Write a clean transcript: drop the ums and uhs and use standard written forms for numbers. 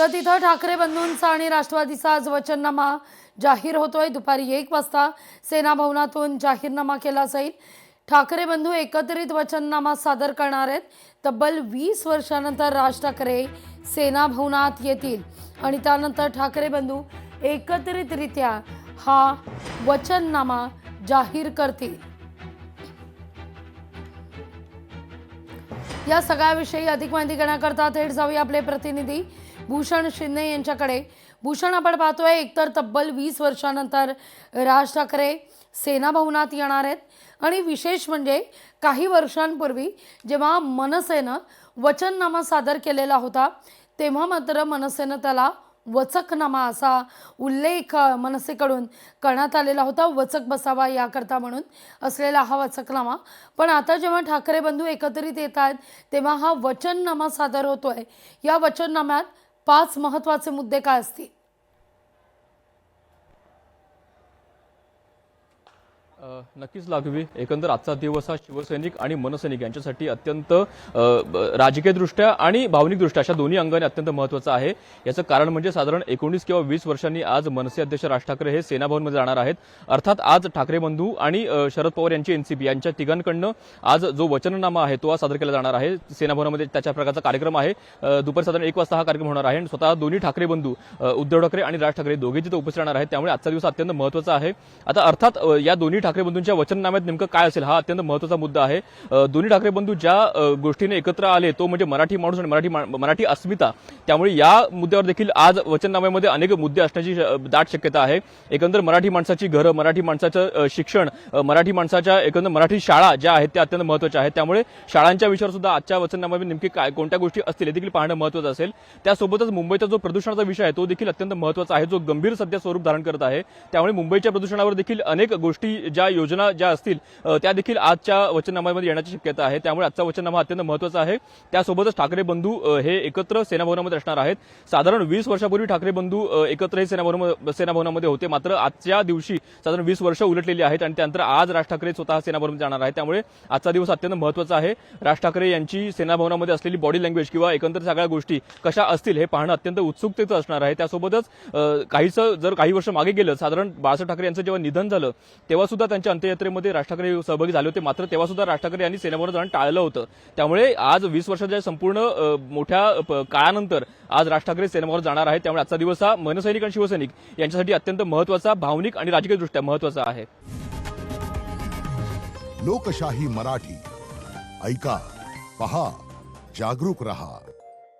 तर तिथं ठाकरे बंधूंचा आणि राष्ट्रवादीचा आज वचननामा जाहीर होतोय। दुपारी 1 वाजता सेना भवनातून जाहीरनामा केला जाईल। ठाकरे बंधू एकत्रित वचननामा सादर करणार आहेत। तब्बल 20 वर्षानंतर राज ठाकरे सेना भवनात येतील आणि त्यानंतर ठाकरे बंधू एकत्रितरित्या हा वचननामा जाहीर करतील। या सगळ्याविषयी अधिक माहिती घेण्याकरता थेट जाऊया आपले प्रतिनिधी भूषण शिंदे यांच्याकडे। भूषण, आपण पाहतोय एकतर तब्बल 20 वर्षानंतर राज ठाकरे सेना भवनात येणार आहेत आणि विशेष म्हणजे काही वर्षांपूर्वी जेव्हा मनसेनं वचननामा सादर केलेला होता तेव्हा मात्र मनसेनं त्याला वचकनामा असा उल्लेख मनसेकडून करण्यात आलेला होता। वचक बसावा याकरता म्हणून असलेला हा वचकनामा, पण आता जेव्हा ठाकरे बंधू एकत्रित येत आहेत तेव्हा हा वचननामा सादर होतोय। या वचननाम्यात 5 महत्त्वाचे मुद्दे काय असतील? नक्कीच लागवी, एकंदर आजचा दिवस हा शिवसैनिक आणि मनसैनिक यांच्यासाठी अत्यंत राजकीयदृष्ट्या आणि भावनिकदृष्ट्या अशा दोन्ही अंगाने अत्यंत महत्त्वाचा आहे। याचं कारण म्हणजे साधारण 19 किंवा 20 वर्षांनी आज मनसे अध्यक्ष राज ठाकरे हे सेना भवनमध्ये जाणार आहेत। अर्थात आज ठाकरे बंधू आणि शरद पवार यांची एनसीपी यांच्या तिघांकडनं आज जो वचननामा आहे तो आज सादर केला जाणार आहे। सेना भवनामध्ये त्याच्या प्रकारचा कार्यक्रम आहे। दुपारी साधारण 1 वाजता हा कार्यक्रम होणार आहे आणि स्वतः दोन्ही ठाकरे बंधू उद्धव ठाकरे आणि राज ठाकरे दोघे तिथे उपस्थित राहणार आहेत। त्यामुळे आजचा दिवस अत्यंत महत्त्वाचा आहे। आता अर्थात या दोन्ही ठाकरे बंधूंच्या वचननाम्यात नेमकं काय असेल हा अत्यंत महत्त्वाचा मुद्दा आहे। दोन्ही ठाकरे बंधू ज्या गोष्टीने एकत्र आले तो म्हणजे मराठी माणूस आणि मराठी अस्मिता। त्यामुळे या मुद्द्यावर देखील आज वचननाम्यामध्ये अनेक मुद्दे असण्याची दाट शक्यता आहे। एकंदर मराठी माणसाची घरं, मराठी माणसाचं शिक्षण, मराठी माणसाच्या एकंदर मराठी शाळा ज्या आहेत त्या अत्यंत महत्त्वाच्या आहेत। त्यामुळे शाळांच्या विषयावर सुद्धा आजच्या वचननाम्यामध्ये नेमकी काय कोणत्या गोष्टी असतील हे देखील पाहणं महत्त्वाचं असेल। त्यासोबतच मुंबईचा जो प्रदूषणाचा विषय आहे तो देखील अत्यंत महत्त्वाचा आहे, जो गंभीर सध्या स्वरूप धारण करत आहे। त्यामुळे मुंबईच्या प्रदूषणावर देखील अनेक गोष्टी ज्या योजना ज्या असतील त्या देखील आजच्या वचननाम्यामध्ये येण्याची शक्यता आहे। त्यामुळे आजचा वचननामा अत्यंत महत्त्वाचा आहे। त्यासोबतच ठाकरे बंधू हे एकत्र सेना भवनामध्ये असणार आहेत। साधारण 20 वर्षापूर्वी ठाकरे बंधू एकत्र हे सेना भवनामध्ये होते, मात्र आजच्या दिवशी साधारण 20 वर्ष उलटलेली आहेत आणि त्यानंतर आज राज ठाकरे स्वतः सेना भवनामध्ये जाणार आहेत। त्यामुळे आजचा दिवस अत्यंत महत्त्वाचा आहे। राज ठाकरे यांची सेना भवनामध्ये असलेली बॉडी लँग्वेज किंवा एकंदर सगळ्या गोष्टी कशा असतील हे पाहणं अत्यंत उत्सुकतेचं असणार आहे। त्यासोबतच काही वर्ष मागे गेलं, साधारण बाळासाहेब ठाकरे यांचं जेव्हा निधन झालं तेव्हा सुद्धा त्यांच्या अंत्ययात्रेमध्ये राज ठाकरे सहभागी झाले होते, मात्र तेव्हा सुद्धा राज ठाकरे यांनी सेना भवनात जाणं टाळलं होतं। त्यामुळे आज 20 वर्षाच्या संपूर्ण मोठ्या काळानंतर आज राज ठाकरे सेना भवनात जाणार आहेत। त्यामुळे आजचा दिवस हा मनसैनिक आणि शिवसैनिक यांच्यासाठी अत्यंत महत्त्वाचा, भावनिक आणि राजकीयदृष्ट्या महत्त्वाचा आहे। लोकशाही मराठी ऐका, पहा, जागरूक रहा।